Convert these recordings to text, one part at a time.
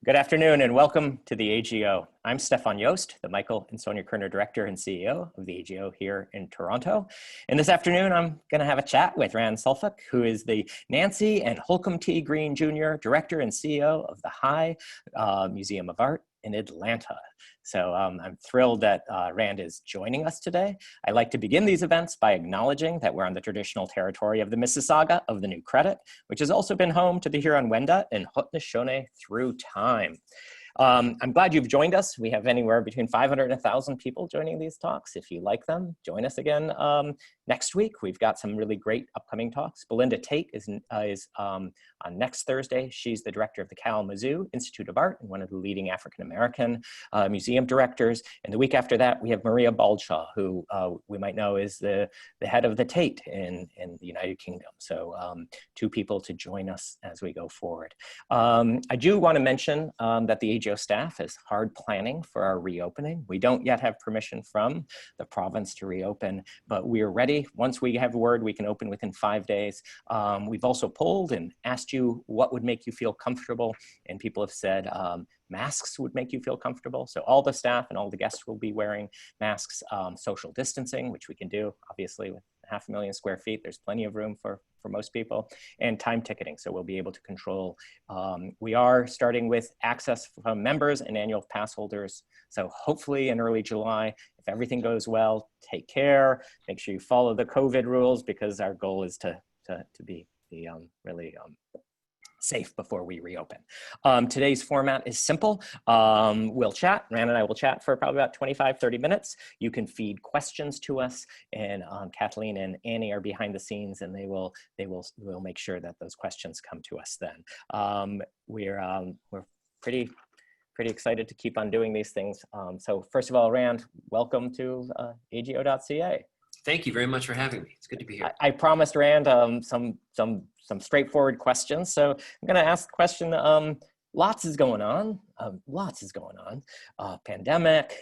Good afternoon and welcome to the AGO. I'm Stephan Jost, the Michael and Sonja Koerner Director and CEO of the AGO here in Toronto. And this afternoon, I'm going to have a chat with Randall Suffolk, who is the Nancy and Holcombe T. Green Jr. Director and CEO of the High Museum of Art in Atlanta. So I'm thrilled that Rand is joining us today. I like to begin these events by acknowledging that we're on the traditional territory of the Mississauga of the New Credit, which has also been home to the Huron-Wendat and Haudenosaunee through time. I'm glad you've joined us. We have anywhere between 500 and 1,000 people joining these talks. If you like them, join us again next week. We've got some really great upcoming talks. Belinda Tate is on next Thursday. She's the director of the Kalamazoo Institute of Art and one of the leading African-American museum directors. And the week after that, we have Maria Baldshaw, who we might know is the head of the Tate in the United Kingdom. So two people to join us as we go forward. I do want to mention that the AGO staff is hard planning for our reopening. We don't yet have permission from the province to reopen, but we are ready. Once we have word, we can open within 5 days. We've also polled and asked you what would make you feel comfortable, and people have said masks would make you feel comfortable. So all the staff and all the guests will be wearing masks, social distancing, which we can do, obviously, with 500,000 square feet. There's plenty of room for most people, and time ticketing. So we'll be able to control. We are starting with access from members and annual pass holders. So hopefully in early July, if everything goes well, take care, make sure you follow the COVID rules, because our goal is to be really safe before we reopen. Today's format is simple. We'll chat. Rand and I will chat for probably about 25, 30 minutes. You can feed questions to us, and Kathleen and Annie are behind the scenes, and we'll make sure that those questions come to us then. We're pretty excited to keep on doing these things. So first of all, Rand, welcome to ago.ca. Thank you very much for having me. It's good to be here. I promised Rand some straightforward questions. So I'm going to ask the question. Lots is going on. Pandemic,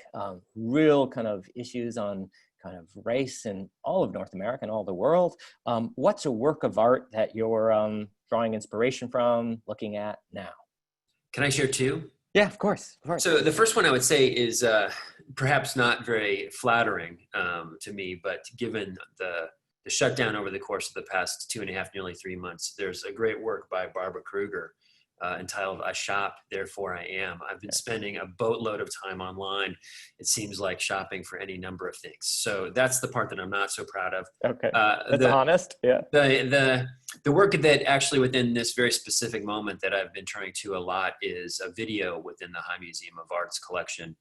real kind of issues on kind of race in all of North America and all the world. What's a work of art that you're drawing inspiration from, looking at now? Can I share two? Yeah, of course. So the first one I would say is perhaps not very flattering to me, but given the shutdown over the course of the past 2.5, nearly 3 months, there's a great work by Barbara Kruger entitled "I Shop, Therefore I Am." I've been spending a boatload of time online. It seems like shopping for any number of things. So that's the part that I'm not so proud of. Okay, that's honest. Yeah. The work that actually within this very specific moment that I've been turning to a lot is a video within the High Museum of Art's collection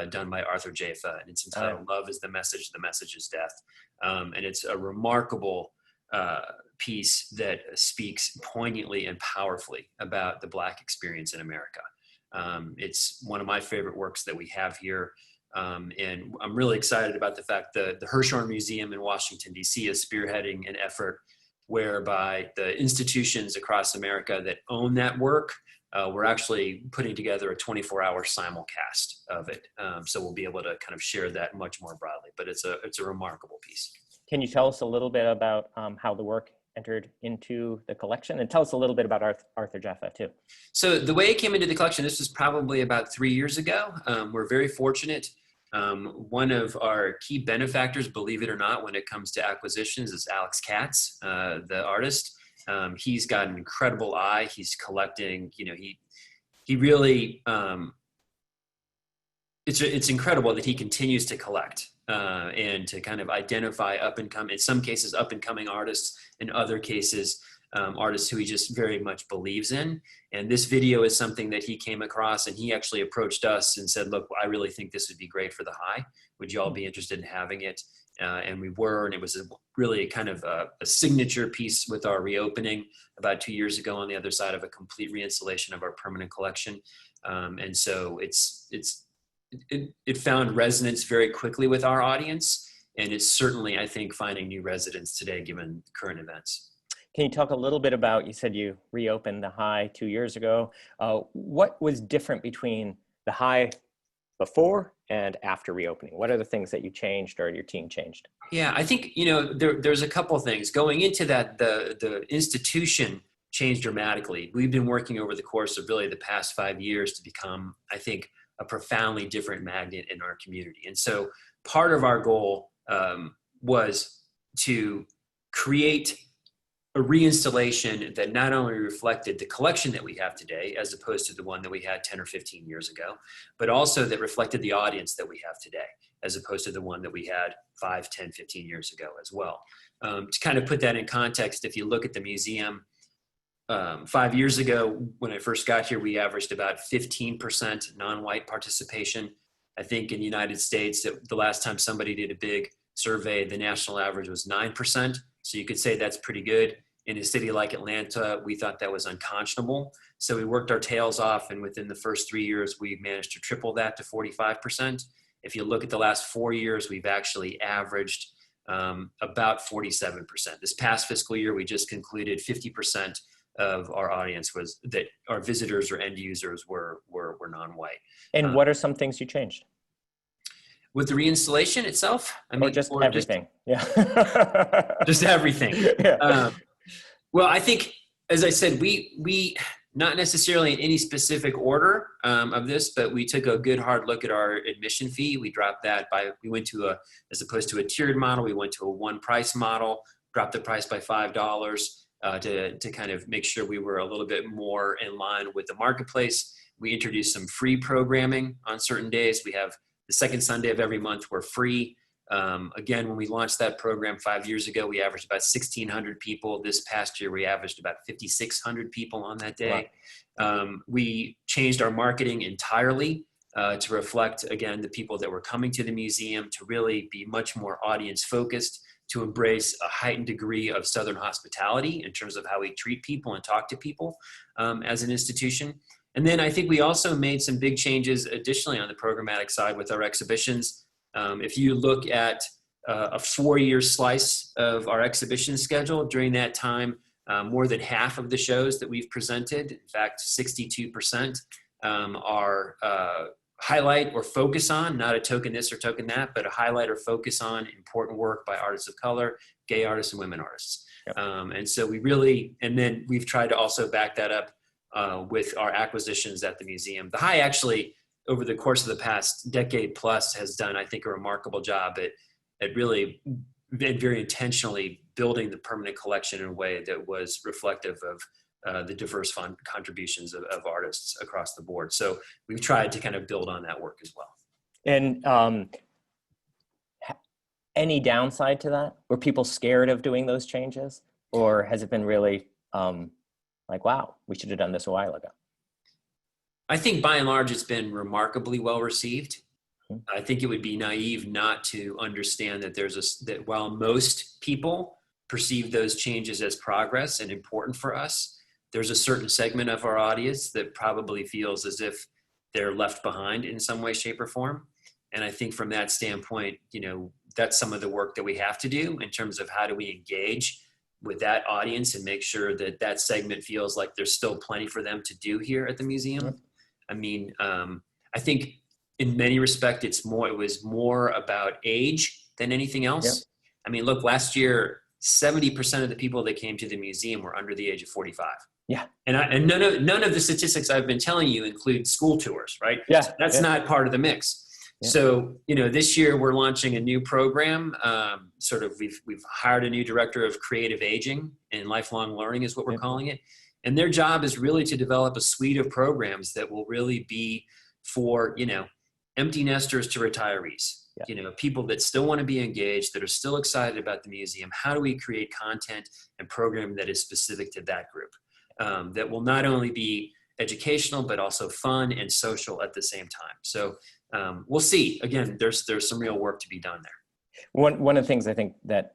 done by Arthur Jaffa, and it's entitled "Love is the Message, the Message is Death." And it's a remarkable piece that speaks poignantly and powerfully about the Black experience in America. It's one of my favorite works that we have here. And I'm really excited about the fact that the Hirshhorn Museum in Washington, D.C. is spearheading an effort whereby the institutions across America that own that work, we're actually putting together a 24-hour simulcast of it. So we'll be able to kind of share that much more broadly, but it's a remarkable piece. Can you tell us a little bit about how the work entered into the collection, and tell us a little bit about Arthur Jaffa too? So the way it came into the collection, this was probably about 3 years ago. We're very fortunate. One of our key benefactors, believe it or not, when it comes to acquisitions is Alex Katz, the artist. He's got an incredible eye. He's collecting, he really, it's incredible that he continues to collect and to kind of identify in some cases, up and coming artists, in other cases, artists who he just very much believes in. And this video is something that he came across, and he actually approached us and said, look, I really think this would be great for the High. Would you all be interested in having it? And we were, and it was really kind of a signature piece with our reopening about 2 years ago on the other side of a complete reinstallation of our permanent collection. And so it found resonance very quickly with our audience, and it's certainly, I think, finding new residents today given current events. Can you talk a little bit about, you said you reopened the High 2 years ago. What was different between the High before and after reopening? What are the things that you changed or your team changed? Yeah, I think, there's a couple of things. Going into that, the institution changed dramatically. We've been working over the course of really the past 5 years to become, I think, a profoundly different magnet in our community. And so part of our goal was to create a reinstallation that not only reflected the collection that we have today, as opposed to the one that we had 10 or 15 years ago, but also that reflected the audience that we have today, as opposed to the one that we had 5, 10, 15 years ago as well. To kind of put that in context, if you look at the museum, 5 years ago, when I first got here, we averaged about 15% non-white participation. I think in the United States, the last time somebody did a big survey, the national average was 9%. So you could say that's pretty good. In a city like Atlanta, we thought that was unconscionable. So we worked our tails off, and within the first 3 years, we managed to triple that to 45%. If you look at the last 4 years, we've actually averaged about 47%. This past fiscal year, we just concluded 50% of our audience was that our visitors or end users were non-white. And what are some things you changed? With the reinstallation itself? Or just everything. Just everything. Yeah. Well, I think, as I said, we not necessarily in any specific order of this, but we took a good hard look at our admission fee. We dropped that we went to as opposed to a tiered model, we went to a one price model, dropped the price by $5 to kind of make sure we were a little bit more in line with the marketplace. We introduced some free programming on certain days. We have the second Sunday of every month, we're free. Again, when we launched that program 5 years ago, we averaged about 1,600 people. This past year, we averaged about 5,600 people on that day. Wow. We changed our marketing entirely to reflect, again, the people that were coming to the museum, to really be much more audience focused, to embrace a heightened degree of Southern hospitality in terms of how we treat people and talk to people as an institution. And then I think we also made some big changes additionally on the programmatic side with our exhibitions. If you look at a 4-year slice of our exhibition schedule, during that time, more than half of the shows that we've presented, in fact, 62%, are highlight or focus on, not a token this or token that, but a highlight or focus on important work by artists of color, gay artists, and women artists. Yep. And so and then we've tried to also back that up with our acquisitions at the museum. The High actually, over the course of the past decade plus, has done, I think, a remarkable job at really been very intentionally building the permanent collection in a way that was reflective of the diverse contributions of artists across the board. So we've tried to kind of build on that work as well. And any downside to that? Were people scared of doing those changes? Or has it been really like, wow, we should have done this a while ago? I think by and large, it's been remarkably well received. I think it would be naive not to understand that that while most people perceive those changes as progress and important for us, there's a certain segment of our audience that probably feels as if they're left behind in some way, shape, or form. And I think from that standpoint, that's some of the work that we have to do in terms of how do we engage with that audience and make sure that that segment feels like there's still plenty for them to do here at the museum. I mean, I think in many respects, it was more about age than anything else. Yep. I mean, look, last year, 70% of the people that came to the museum were under the age of 45. Yeah. And none of the statistics I've been telling you include school tours, right? Yeah. So that's not part of the mix. Yeah. So, this year we're launching a new program. We've hired a new director of creative aging and lifelong learning is what we're calling it. And their job is really to develop a suite of programs that will really be for, empty nesters to retirees, people that still want to be engaged, that are still excited about the museum. How do we create content and program that is specific to that group? That will not only be educational, but also fun and social at the same time. So we'll see. Again, there's some real work to be done there. One of the things I think that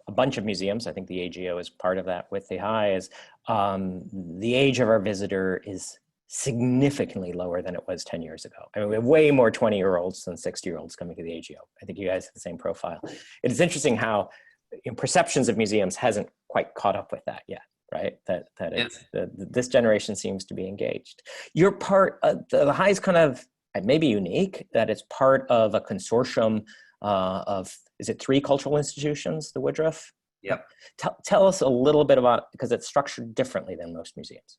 a bunch of museums, I think the AGO is part of that with the High, is the age of our visitor is significantly lower than it was 10 years ago. I mean, we have way more 20-year-olds than 60-year-olds coming to the AGO. I think you guys have the same profile. It's interesting how perceptions of museums hasn't quite caught up with that yet, right? This generation seems to be engaged. You're part of, the High is kind of maybe unique that it's part of a consortium of, is it 3 cultural institutions, the Woodruff? Yep. Tell us a little bit about, because it's structured differently than most museums.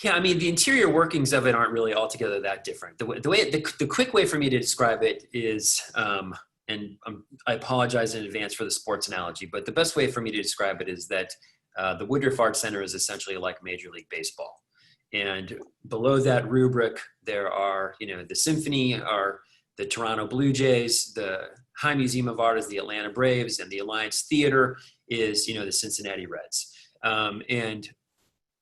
Yeah, I mean, the interior workings of it aren't really altogether that different. The quick way for me to describe it is, I apologize in advance for the sports analogy, but the best way for me to describe it is that the Woodruff Art Center is essentially like Major League Baseball. And below that rubric, there are, the Symphony are the Toronto Blue Jays, the High Museum of Art is the Atlanta Braves, and the Alliance Theater is, the Cincinnati Reds. And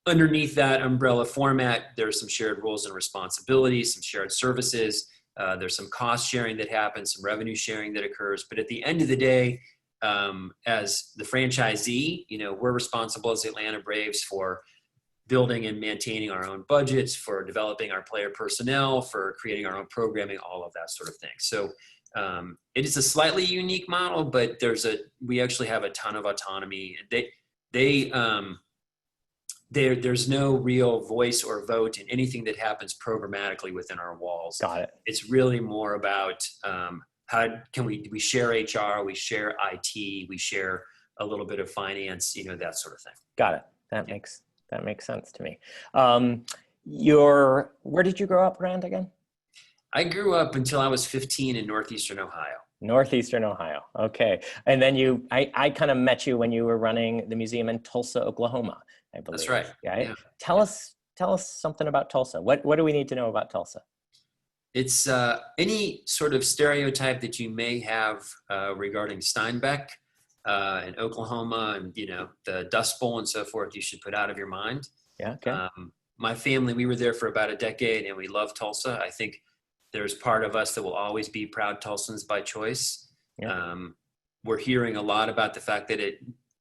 underneath that umbrella format, there's some shared roles and responsibilities, some shared services. There's some cost sharing that happens, some revenue sharing that occurs. But at the end of the day, as the franchisee, we're responsible as the Atlanta Braves for building and maintaining our own budgets, for developing our player personnel, for creating our own programming, all of that sort of thing. So it is a slightly unique model, but we actually have a ton of autonomy. There's no real voice or vote in anything that happens programmatically within our walls. Got it. It's really more about how can we share HR, we share IT, we share a little bit of finance, that sort of thing. Got it. That makes sense to me. Where did you grow up, Rand, again? I grew up until I was 15 in Northeastern Ohio. Northeastern Ohio. Okay. And then I kind of met you when you were running the museum in Tulsa, Oklahoma, I believe. That's right. Right? Yeah. Tell us something about Tulsa. What do we need to know about Tulsa? It's any sort of stereotype that you may have regarding Steinbeck in Oklahoma and, the Dust Bowl and so forth, you should put out of your mind. Yeah. Okay. My family, we were there for about a decade and we love Tulsa. I think there's part of us that will always be proud Tulsans by choice. Yeah. We're hearing a lot about the fact that it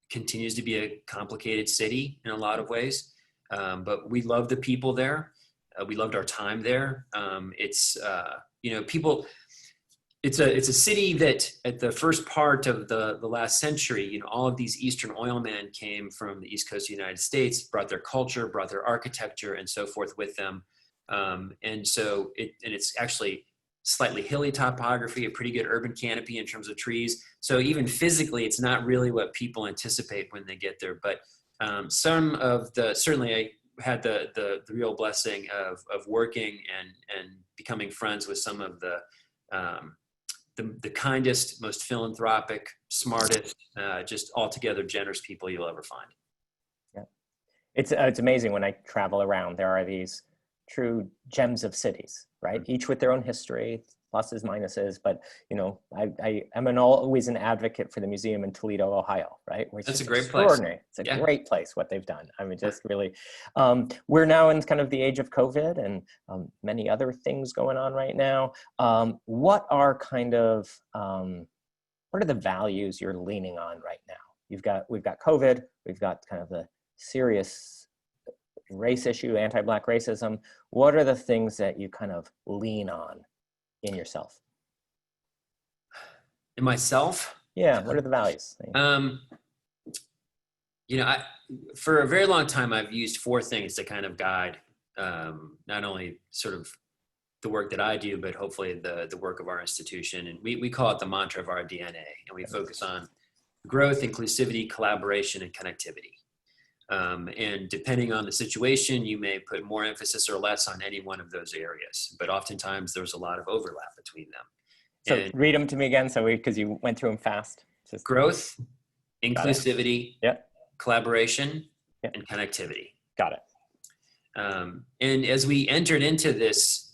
continues to be a complicated city in a lot of ways. But we love the people there. We loved our time there. It's a city that at the first part of the last century, all of these Eastern oil men came from the East Coast of the United States, brought their culture, brought their architecture and so forth with them. And it's actually slightly hilly topography, a pretty good urban canopy in terms of trees. So even physically, it's not really what people anticipate when they get there. But certainly I had the real blessing of working and becoming friends with some of the kindest, most philanthropic, smartest, just altogether generous people you'll ever find. Yeah, it's amazing when I travel around. There are these true gems of cities, right? Each with their own history, pluses, minuses. But I am always an advocate for the museum in Toledo, Ohio, right? That's a great place. It's a great place what they've done. I mean, just really. We're now in kind of the age of COVID and many other things going on right now. What are the values you're leaning on right now? We've got COVID. We've got kind of the serious race issue, anti-Black racism. What are the things that you kind of lean on in yourself? In myself? Yeah. What are the values? For a very long time, I've used 4 things to kind of guide not only sort of the work that I do, but hopefully the work of our institution. And we call it the mantra of our DNA. And we focus on growth, inclusivity, collaboration, and connectivity. And depending on the situation, you may put more emphasis or less on any one of those areas, but oftentimes there's a lot of overlap between them. So read them to me again, because you went through them fast. Growth, inclusivity, collaboration, and connectivity. Got it. And as we entered into this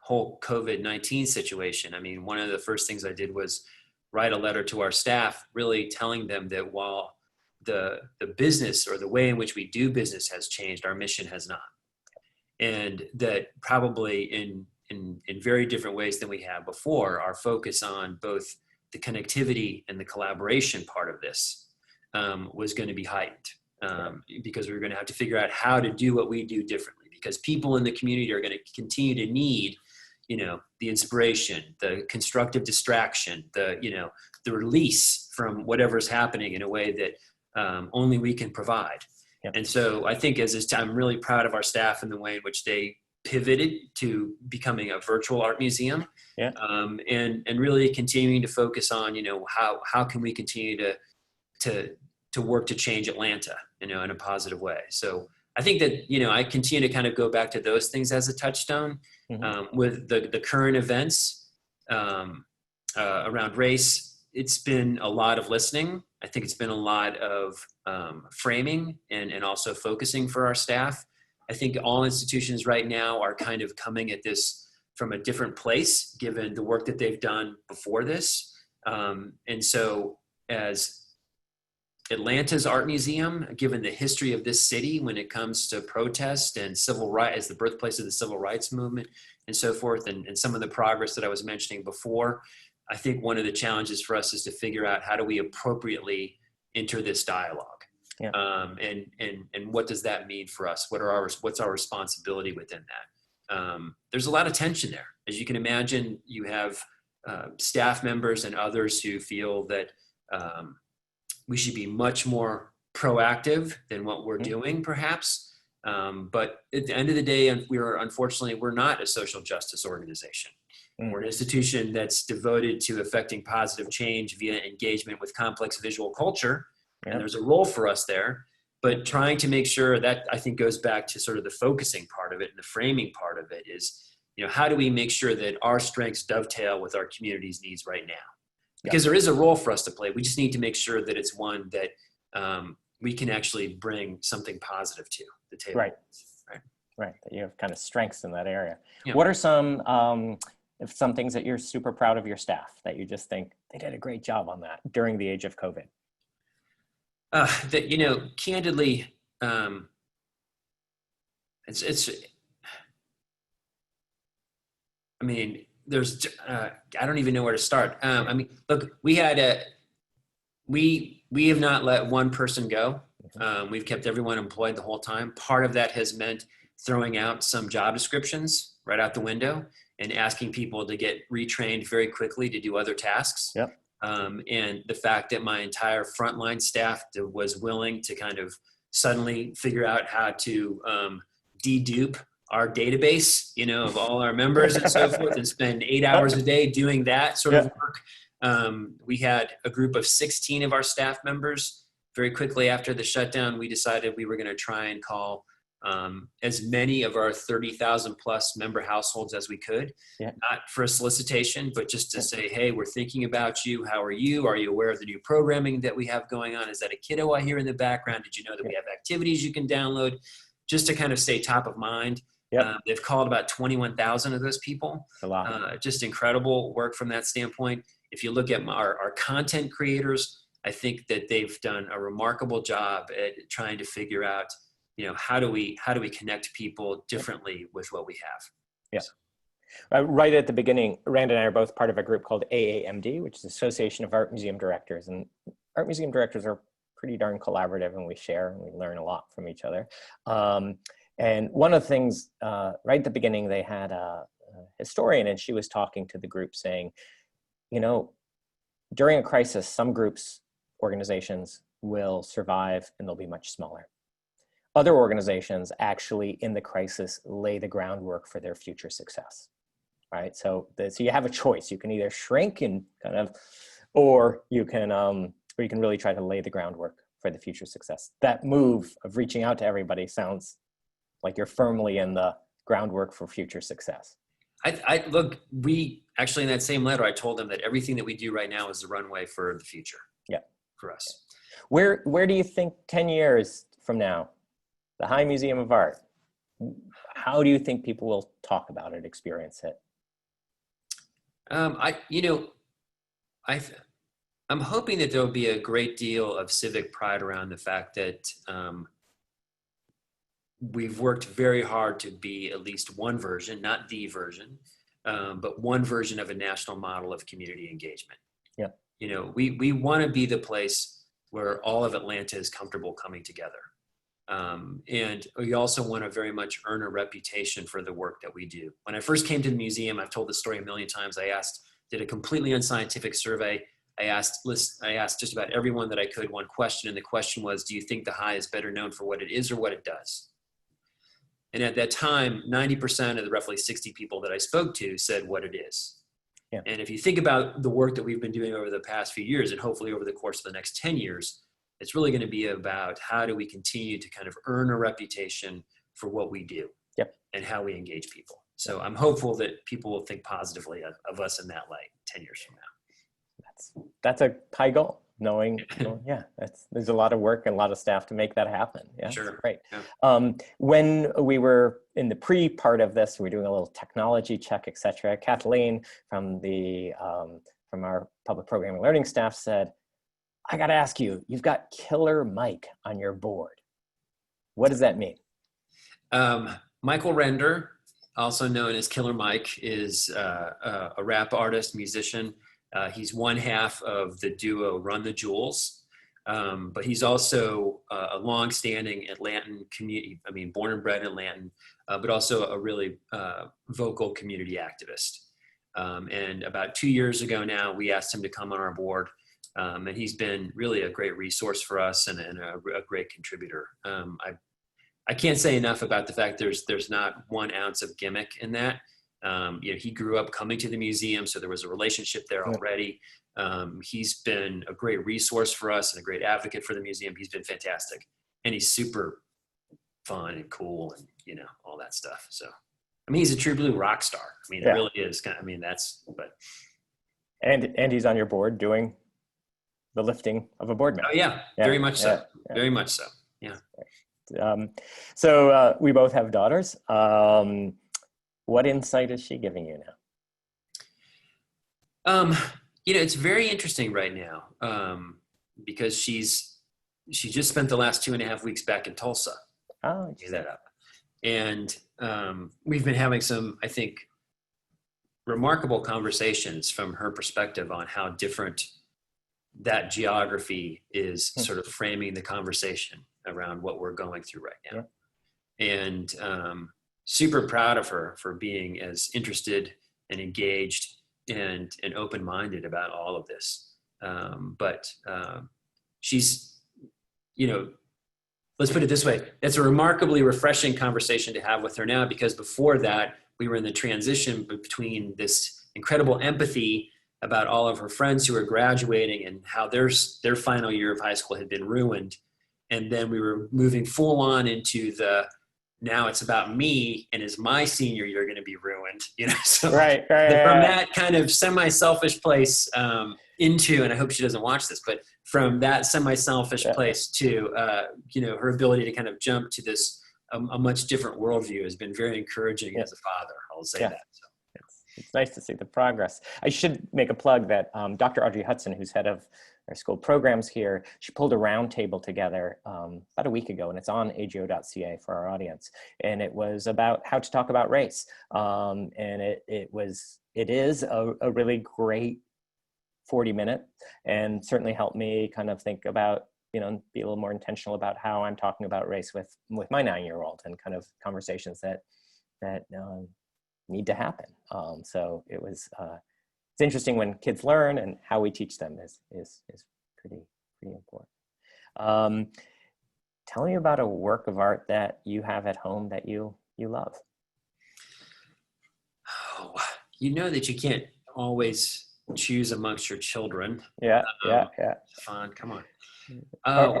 whole COVID-19 situation, I mean, one of the first things I did was write a letter to our staff, really telling them that while the business or the way in which we do business has changed, our mission has not. And that probably in very different ways than we have before, our focus on both the connectivity and the collaboration part of this was going to be heightened because we were going to have to figure out how to do what we do differently, because people in the community are going to continue to need, the inspiration, the constructive distraction, the release from whatever's happening in a way that only we can provide. Yep. And so I think I'm really proud of our staff and the way in which they pivoted to becoming a virtual art museum, and really continuing to focus on, how can we continue to to work to change Atlanta, in a positive way. So I think that, I continue to kind of go back to those things as a touchstone. With the current events around race. It's been a lot of listening. I think it's been a lot of framing and also focusing for our staff. I think all institutions right now are kind of coming at this from a different place, given the work that they've done before this. And so as Atlanta's art museum, given the history of this city when it comes to protest and civil rights, as the birthplace of the civil rights movement and so forth, and some of the progress that I was mentioning before, I think one of the challenges for us is to figure out how do we appropriately enter this dialogue. Yeah. And what does that mean for us? What's our responsibility within that? There's a lot of tension there. As you can imagine, you have staff members and others who feel that we should be much more proactive than what we're doing, perhaps. But at the end of the day, unfortunately, we're not a social justice organization. We're an institution that's devoted to affecting positive change via engagement with complex visual culture. And there's a role for us there, but trying to make sure that, I think, goes back to sort of the focusing part of it and the framing part of it is, how do we make sure that our strengths dovetail with our community's needs right now? Because there is a role for us to play. We just need to make sure that it's one that we can actually bring something positive to the table. Right. That you have kind of strengths in that area. Yeah. What are some things that you're super proud of your staff that you just think they did a great job on that during the age of COVID? Candidly, there's, I don't even know where to start. Look, we have not let one person go. We've kept everyone employed the whole time. Part of that has meant throwing out some job descriptions right out the window and asking people to get retrained very quickly to do other tasks. And the fact that my entire frontline staff was willing to kind of suddenly figure out how to dedupe our database, of all our members and so forth, and spend 8 hours a day doing that sort of work. We had a group of 16 of our staff members. Very quickly after the shutdown, we decided we were going to try and call as many of our 30,000 plus member households as we could, not for a solicitation, but just to say, hey, we're thinking about you. How are you? Are you aware of the new programming that we have going on? Is that a kiddo I hear in the background? Did you know that we have activities you can download? Just to kind of stay top of mind. They've called about 21,000 of those people. That's a lot. Just incredible work from that standpoint. If you look at our content creators, I think that they've done a remarkable job at trying to figure out, how do we connect people differently with what we have. Right at the beginning, Rand and I are both part of a group called AAMD, which is Association of Art Museum Directors. And art museum directors are pretty darn collaborative, and we share and we learn a lot from each other. And one of the things, right at the beginning, they had a historian, and she was talking to the group saying, during a crisis, some groups, organizations will survive and they'll be much smaller. Other organizations actually in the crisis lay the groundwork for their future success, right? So you have a choice. You can either shrink and or you can really try to lay the groundwork for the future success. That move of reaching out to everybody sounds like you're firmly in the groundwork for future success. Look, we actually, in that same letter, I told them that everything that we do right now is the runway for the future. For us. Where do you think 10 years from now, the High Museum of Art, how do you think people will talk about it, experience it? I'm hoping that there will be a great deal of civic pride around the fact that we've worked very hard to be at least one version, not the version, but one version of a national model of community engagement. We want to be the place where all of Atlanta is comfortable coming together. And we also want to very much earn a reputation for the work that we do. When I first came to the museum, I've told this story a million times, did a completely unscientific survey. I asked just about everyone that I could one question, and the question was, do you think the High is better known for what it is or what it does? And at that time, 90% of the roughly 60 people that I spoke to said what it is. And if you think about the work that we've been doing over the past few years, and hopefully over the course of the next 10 years, It's really going to be about how do we continue to kind of earn a reputation for what we do. Yep. And how we engage people. So I'm hopeful that people will think positively of us in that light 10 years from now. That's a high goal. Knowing, there's a lot of work and a lot of staff to make that happen. Yeah, sure. Great. Yeah. When we were in the pre-part of this, we were doing a little technology check, et cetera. Kathleen from our public programming learning staff said, I got to ask you, you've got Killer Mike on your board. What does that mean? Michael Render, also known as Killer Mike, is a rap artist, musician. He's one half of the duo Run the Jewels, but he's also a long-standing Atlantan community, born and bred in Atlantan, but also a really vocal community activist. And about 2 years ago now, we asked him to come on our board, and he's been really a great resource for us and a great contributor. I can't say enough about the fact there's not 1 ounce of gimmick in that. He grew up coming to the museum, so there was a relationship there already. He's been a great resource for us and a great advocate for the museum. He's been fantastic, and he's super fun and cool and all that stuff. So, he's a true blue rock star. It really is. And he's on your board doing the lifting of a board member. Oh yeah, very much so. Very much so. Yeah. So we both have daughters. What insight is she giving you now? It's very interesting right now because she just spent the last 2.5 weeks back in Tulsa. Oh, gave that up. And we've been having some, I think, remarkable conversations from her perspective on how different that geography is sort of framing the conversation around what we're going through right now. Yeah. And super proud of her for being as interested and engaged and open-minded about all of this. But she's, let's put it this way. It's a remarkably refreshing conversation to have with her now, because before that, we were in the transition between this incredible empathy about all of her friends who were graduating and how their final year of high school had been ruined. And then we were moving full on into now it's about me, and is my senior year going to be ruined? So right. From that kind of semi-selfish place into, and I hope she doesn't watch this, but from that semi-selfish place to, her ability to kind of jump to this, a much different worldview has been very encouraging as a father. I'll say that. So. It's nice to see the progress. I should make a plug that Dr. Audrey Hudson, who's head of our school programs here, she pulled a roundtable together about a week ago, and it's on ago.ca for our audience. And it was about how to talk about race. And it is a really great 40-minute, and certainly helped me kind of think about, be a little more intentional about how I'm talking about race with my 9-year-old, and kind of conversations that need to happen. So it was, it's interesting when kids learn, and how we teach them is pretty important. Tell me about a work of art that you have at home that you love. Oh, that you can't always choose amongst your children. Yeah. Fun, come on.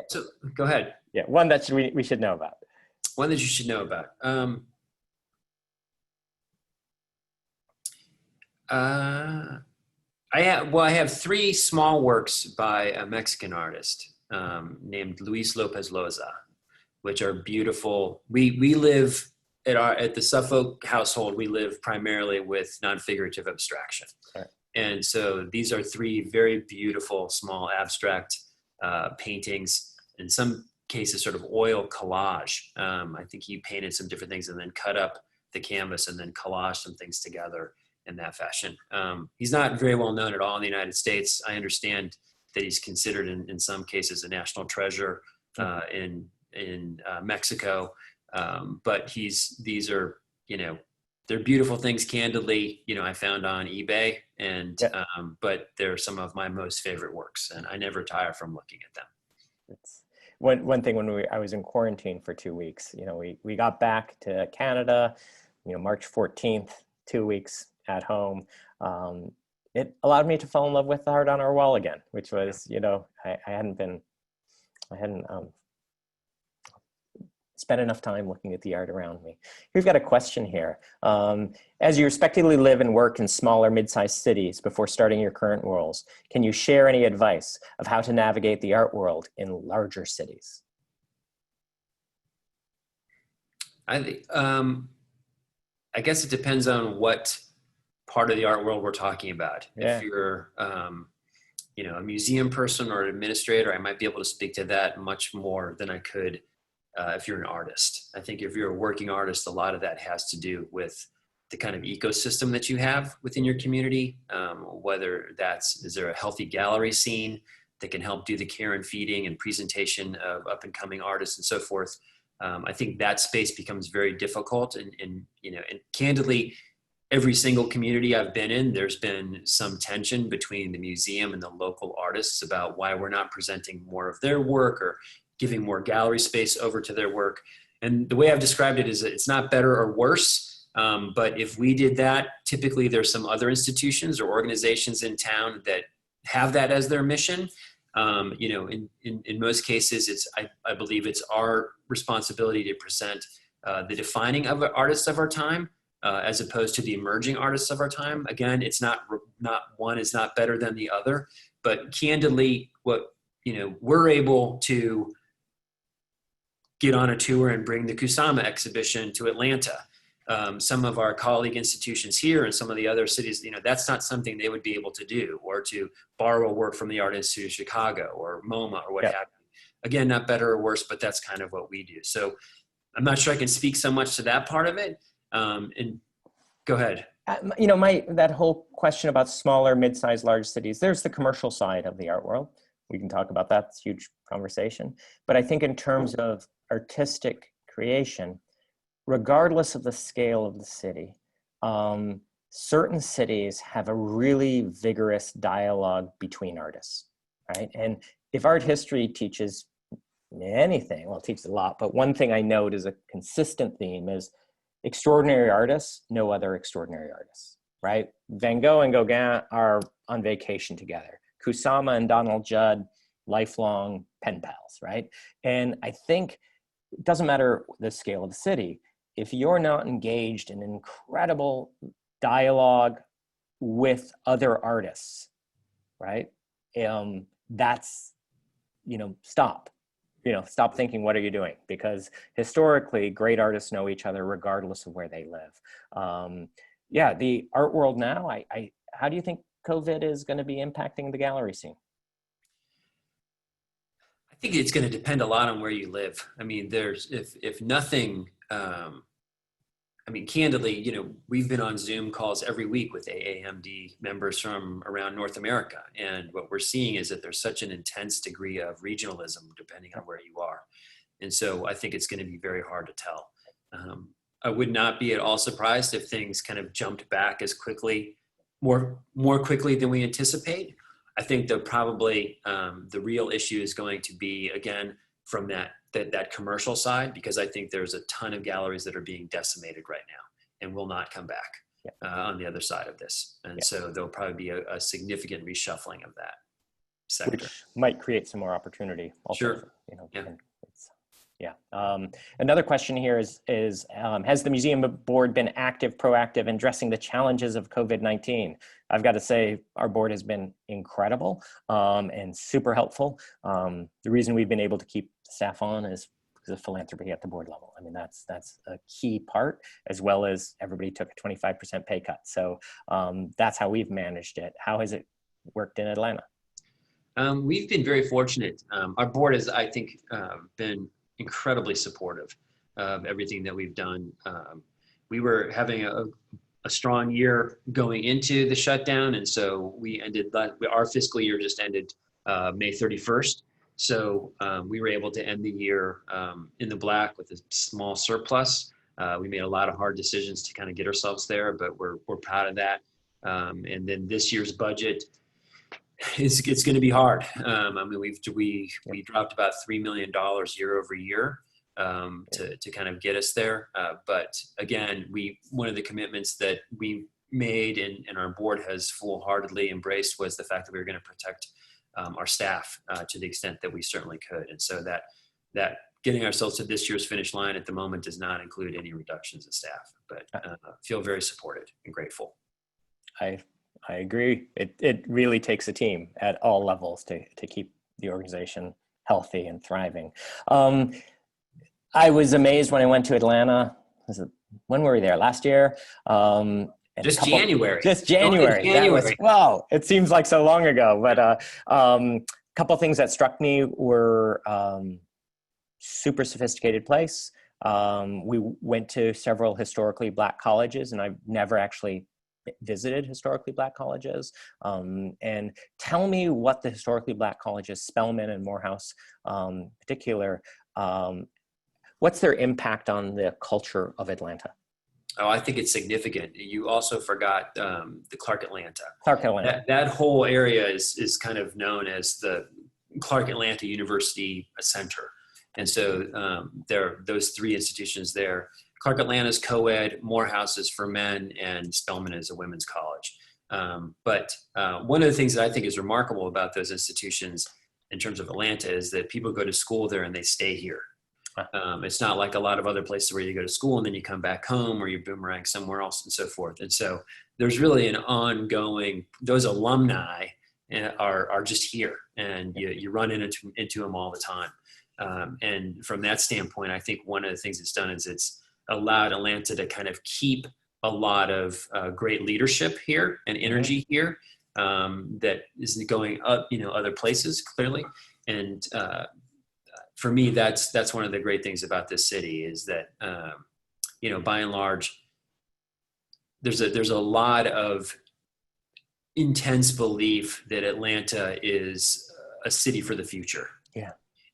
So go ahead. Yeah, one that we should know about. One that you should know about. I have 3 small works by a Mexican artist named Luis Lopez Loza, which are beautiful. We live at the Suffolk household. We live primarily with non-figurative abstraction, and so these are 3 very beautiful small abstract paintings. In some cases, sort of oil collage. I think he painted some different things and then cut up the canvas and then collaged some things together in that fashion. He's not very well known at all in the United States. I understand that he's considered in some cases a national treasure in Mexico. But these are, they're beautiful things, candidly, I found on eBay, and but they're some of my most favorite works, and I never tire from looking at them. It's one thing when I was in quarantine for 2 weeks, we got back to Canada, March 14th, 2 weeks at home. It allowed me to fall in love with the art on our wall again, which was, I hadn't been I hadn't spent enough time looking at the art around me. We've got a question here. As you respectively live and work in smaller, mid-sized cities before starting your current roles, can you share any advice of how to navigate the art world in larger cities? I guess it depends on what part of the art world we're talking about. Yeah. If you're, a museum person or an administrator, I might be able to speak to that much more than I could if you're an artist. I think if you're a working artist, a lot of that has to do with the kind of ecosystem that you have within your community, whether is there a healthy gallery scene that can help do the care and feeding and presentation of up and coming artists and so forth. I think that space becomes very difficult and candidly, every single community I've been in, there's been some tension between the museum and the local artists about why we're not presenting more of their work or giving more gallery space over to their work. And the way I've described it is that it's not better or worse, but if we did that, typically there's some other institutions or organizations in town that have that as their mission. In most cases, I believe it's our responsibility to present the defining of artists of our time, as opposed to the emerging artists of our time. Again, it's not one is not better than the other, but candidly, we're able to get on a tour and bring the Kusama exhibition to Atlanta. Some of our colleague institutions here and some of the other cities, that's not something they would be able to do, or to borrow work from the Art Institute of Chicago or MoMA or what have you. Again, not better or worse, but that's kind of what we do. So I'm not sure I can speak so much to that part of it. And go ahead. That whole question about smaller, mid-sized, large cities, there's the commercial side of the art world. We can talk about that. It's a huge conversation. But I think in terms of artistic creation, regardless of the scale of the city, certain cities have a really vigorous dialogue between artists, right? And if art history teaches anything, well, it teaches a lot, but one thing I note is a consistent theme is extraordinary artists know other extraordinary artists, right? Van Gogh and Gauguin are on vacation together. Kusama and Donald Judd, lifelong pen pals, right? And I think it doesn't matter the scale of the city, if you're not engaged in incredible dialogue with other artists, right? That's, stop. Stop thinking, what are you doing? Because historically, great artists know each other regardless of where they live. The art world now, how do you think COVID is going to be impacting the gallery scene? I think it's going to depend a lot on where you live. I mean, if nothing, candidly, we've been on Zoom calls every week with AAMD members from around North America. And what we're seeing is that there's such an intense degree of regionalism depending on where you are. And so I think it's going to be very hard to tell. I would not be at all surprised if things kind of jumped back as quickly, more quickly than we anticipate. I think that probably the real issue is going to be, again, from that commercial side, because I think there's a ton of galleries that are being decimated right now and will not come back on the other side of this. And so there'll probably be a significant reshuffling of that sector. Which might create some more opportunity. Also, sure. Another question here is has the museum board been proactive in addressing the challenges of COVID-19? I've got to say our board has been incredible and super helpful. The reason we've been able to keep staff on is because of philanthropy at the board level. I mean, that's a key part, as well as everybody took a 25% pay cut. So that's how we've managed it. How has it worked in Atlanta? We've been very fortunate. Our board has, I think, been incredibly supportive of everything that we've done. We were having a strong year going into the shutdown, and so our fiscal year just ended May 31st. So we were able to end the year in the black with a small surplus. We made a lot of hard decisions to kind of get ourselves there, but we're proud of that. And then this year's budget, it's going to be hard. We dropped about $3 million year over year to kind of get us there. But again, one of the commitments that we made and our board has full-heartedly embraced was the fact that we were going to protect our staff to the extent that we certainly could. And so that getting ourselves to this year's finish line at the moment does not include any reductions in staff, but feel very supported and grateful. I agree. It really takes a team at all levels to keep the organization healthy and thriving. I was amazed when I went to Atlanta. When were we there? Last year? January. Just January. That was, wow, it seems like so long ago. But a couple things that struck me were super sophisticated place. We went to several historically Black colleges, and I've never actually visited historically Black colleges. And tell me what the historically Black colleges, Spelman and Morehouse particular, what's their impact on the culture of Atlanta? Oh, I think it's significant. You also forgot the Clark Atlanta. Clark Atlanta. That whole area is kind of known as the Clark Atlanta University Center. And so there are those three institutions there. Clark Atlanta is co-ed, Morehouse is for men, and Spelman is a women's college. But one of the things that I think is remarkable about those institutions in terms of Atlanta is that people go to school there and they stay here. It's not like a lot of other places where you go to school and then you come back home or you boomerang somewhere else and so forth. And so there's really an ongoing, those alumni are just here, and you run into them all the time. And from that standpoint, I think one of the things it's done is it's allowed Atlanta to kind of keep a lot of great leadership here and energy here that is going up, other places clearly. And for me, that's one of the great things about this city is that, by and large, there's a lot of intense belief that Atlanta is a city for the future. Yeah.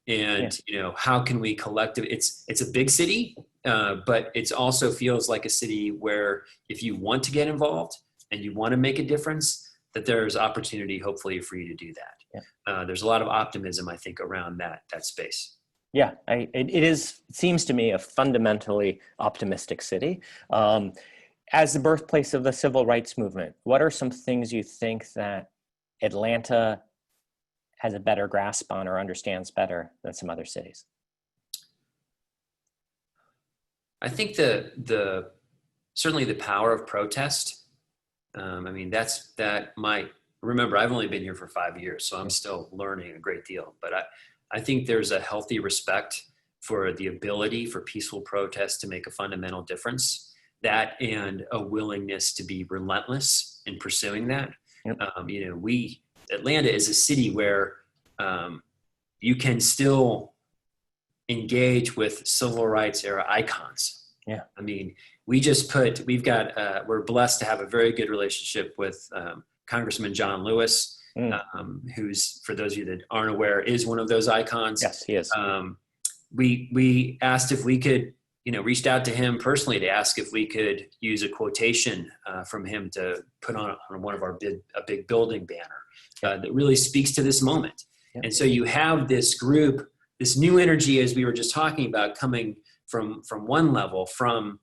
And, how can we collectively, it's a big city, but it also feels like a city where if you want to get involved and you want to make a difference, that there's opportunity hopefully for you to do that. Yeah. There's a lot of optimism, I think, around that space. Yeah, it seems to me a fundamentally optimistic city. As the birthplace of the civil rights movement, what are some things you think that Atlanta has a better grasp on or understands better than some other cities? I think certainly the power of protest. Remember, I've only been here for 5 years, so I'm still learning a great deal, but I think there's a healthy respect for the ability for peaceful protest to make a fundamental difference, that and a willingness to be relentless in pursuing that. Yep. Atlanta is a city where you can still engage with civil rights era icons. Yeah. We're blessed to have a very good relationship with Congressman John Lewis, who's, for those of you that aren't aware, is one of those icons. Yes, he is. We asked if we could, reached out to him personally to ask if we could use a quotation from him to put on one of our big building banner that really speaks to this moment. Yep. And so you have this group, this new energy, as we were just talking about, coming from one level, from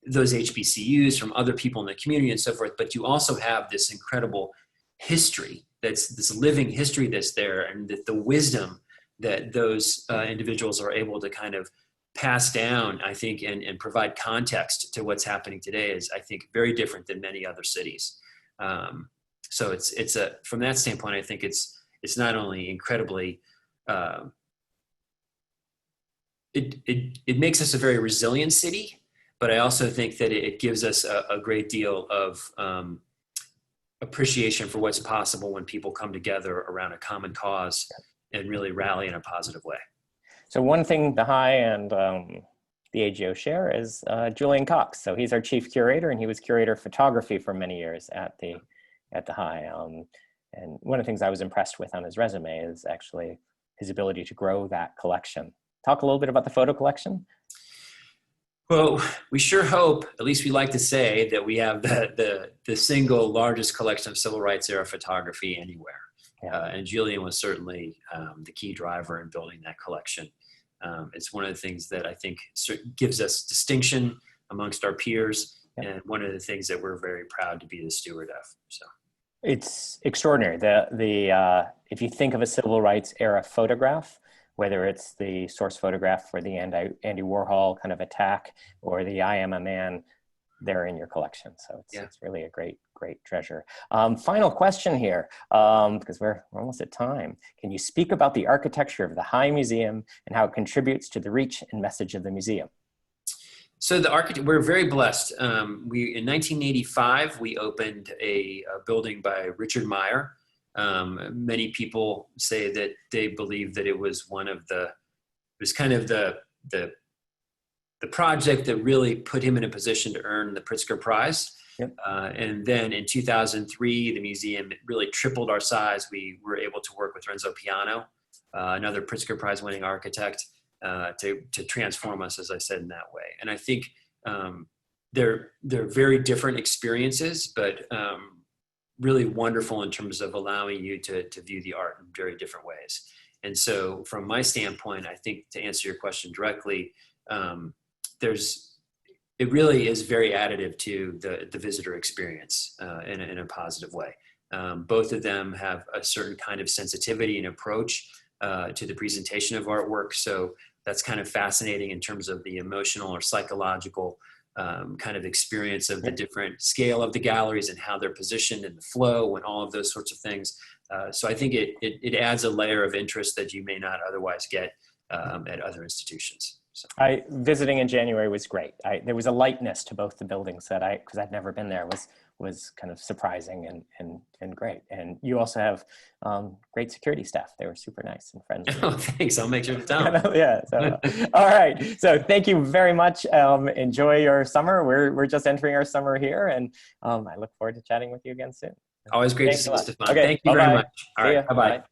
those HBCUs, from other people in the community and so forth, but you also have this incredible history, that's this living history that's there, and that the wisdom that those individuals are able to kind of pass down, I think, and provide context to what's happening today is, I think, very different than many other cities. So it's from that standpoint, I think it's not only incredibly, it makes us a very resilient city, but I also think that it gives us a great deal of appreciation for what's possible when people come together around a common cause and really rally in a positive way. So one thing the High and the AGO share is Julian Cox. So he's our chief curator, and he was curator of photography for many years at the High. And one of the things I was impressed with on his resume is actually his ability to grow that collection. Talk a little bit about the photo collection. Well, we sure hope, at least we like to say, that we have the single largest collection of civil rights era photography anywhere. Yeah. And Julian was certainly the key driver in building that collection. It's one of the things that I think gives us distinction amongst our peers, and one of the things that we're very proud to be the steward of. So, It's extraordinary. If you think of a civil rights era photograph, whether it's the source photograph for the Andy Warhol kind of attack or the I Am a Man, they're in your collection. So it's really a great treasure. Final question here, because we're almost at time. Can you speak about the architecture of the High Museum and how it contributes to the reach and message of the museum? So we're very blessed. In 1985, we opened a building by Richard Meyer. Many people say that they believe that it was kind of the project that really put him in a position to earn the Pritzker Prize. Yep. And then in 2003, the museum really tripled our size. We were able to work with Renzo Piano, another Pritzker Prize winning architect, to transform us, as I said, in that way. And I think they're very different experiences, but really wonderful in terms of allowing you to view the art in very different ways. And so from my standpoint, I think to answer your question directly, it really is very additive to the visitor experience in a positive way. Both of them have a certain kind of sensitivity and approach to the presentation of artwork. So that's kind of fascinating in terms of the emotional or psychological kind of experience of the different scale of the galleries and how they're positioned and the flow and all of those sorts of things. So I think it adds a layer of interest that you may not otherwise get at other institutions. So. Visiting in January was great. There was a lightness to both the buildings that because I'd never been there, was kind of surprising and great. And you also have great security staff. They were super nice and friendly. Oh, thanks. I'll make sure to tell them. Yeah. So, all right. So thank you very much. Enjoy your summer. We're just entering our summer here, and I look forward to chatting with you again soon. Always great to see you, Stephan. Okay, Thank you very much. All right. Bye-bye.